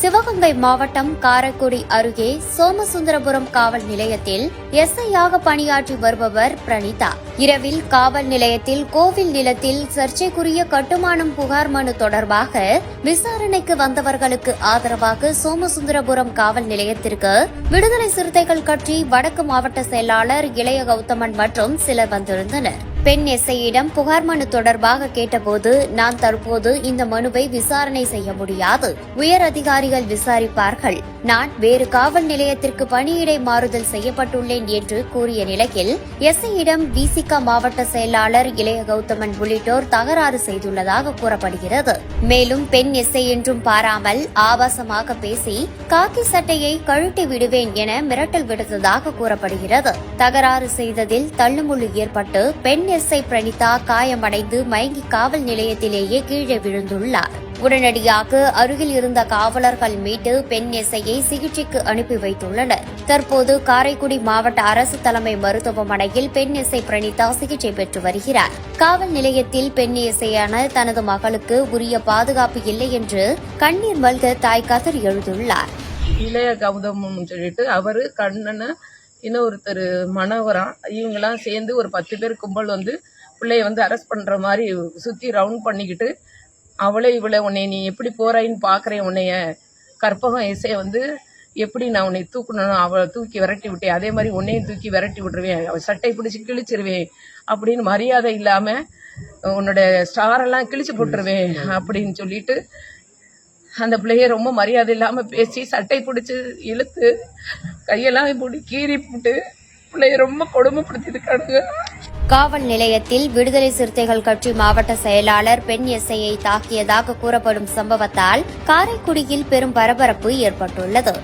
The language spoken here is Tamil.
சிவகங்கை மாவட்டம் காரைக்குடி அருகே சோமசுந்தரபுரம் காவல் நிலையத்தில் எஸ்ஐயாக பணியாற்றி வருபவர் பிரணீதா. இரவில் காவல் நிலையத்தில் கோவில் நிலத்தில் சர்ச்சைக்குரிய கட்டுமானம் புகார் மனு தொடர்பாக விசாரணைக்கு வந்தவர்களுக்கு ஆதரவாக சோமசுந்தரபுரம் காவல் நிலையத்திற்கு விடுதலை சிறுத்தைகள் கட்சி வடக்கு மாவட்ட செயலாளர் இளைய கௌதமன் மற்றும் சிலர் வந்திருந்தனர். பெண் எஸ்ஐயிடம் புகார் மனு தொடர்பாக கேட்டபோது, நான் தற்போது இந்த மனுவை விசாரணை செய்ய முடியாது, உயர் அதிகாரிகள் விசாரிப்பார்கள், நான் வேறு காவல் நிலையத்திற்கு பணியிடை மாறுதல் செய்யப்பட்டுள்ளேன் என்று கூறிய நிலையில் எஸ்ஐயிடம் விசிக மாவட்ட செயலாளர் இளைய கௌதமன் உள்ளிட்டோர் தகராறு செய்துள்ளதாக கூறப்படுகிறது. மேலும் பெண் எஸ்ஐ என்றும் பாராமல் ஆபாசமாக பேசி காக்கி சட்டையை கழட்டி விடுவேன் என மிரட்டல் விடுத்ததாக கூறப்படுகிறது. தகராறு செய்ததில் தள்ளுமுள்ளு ஏற்பட்டு பெண் எஸ்ஐ பிரணீதா காயமடைந்து மயங்கி காவல் நிலையத்திலேயே கீழே விழுந்துள்ளார். உடனடியாக அருகில் இருந்த காவலர்கள் மீட்டு பெண் எஸ்ஐயை சிகிச்சைக்கு அனுப்பி வைத்துள்ளனர். தற்போது காரைக்குடி மாவட்ட அரசு தலைமை மருத்துவமனையில் பெண் எஸ்ஐ பிரணீதா சிகிச்சை பெற்று வருகிறார். காவல் நிலையத்தில் பெண் எஸ்ஐயான தனது மகளுக்கு உரிய பாதுகாப்பு இல்லை என்று கண்ணீர் மல்க தாய் கதறி எழுந்துள்ளார். இளைய கௌதமம் சொல்லிட்டு அவரு கண்ணனை இன்னொருத்தர் மனோகரம் இவங்கெல்லாம் சேர்ந்து ஒரு 10 பேர் கும்பல் வந்து பிள்ளைய வந்து அரெஸ்ட் பண்ற மாதிரி சுத்தி ரவுண்ட் பண்ணிக்கிட்டு, அவளே இவளை உன்னை நீ எப்படி போறாயின்னு பாக்குறேன், உன்னைய கற்பகம் இசைய வந்து எப்படி நான் உன்னை தூக்கணும், அவளை தூக்கி விரட்டி விட்டேன், அதே மாதிரி உன்னையும் தூக்கி விரட்டி விட்டுருவேன், அவள் சட்டை பிடிச்சி கிழிச்சிருவேன் அப்படின்னு மரியாதை இல்லாம உன்னோட ஸ்டாரெல்லாம் கிழிச்சு போட்டுருவேன் அப்படின்னு சொல்லிட்டு அந்த பிள்ளைய ரொம்ப மரியாதை இல்லாம பேசி சட்டை பிடிச்சி இழுத்து கையெல்லாம் இப்படி கீறி போட்டு பிள்ளைய ரொம்ப கொடுமைப்படுத்திருக்கானுங்க. காவல் நிலையத்தில் விடுதலை சிறுத்தைகள் கட்சி மாவட்ட செயலாளர் பெண் எஸ்ஐயை தாக்கியதாக கூறப்படும் சம்பவத்தால் காரைக்குடியில் பெரும் பரபரப்பு ஏற்பட்டுள்ளது.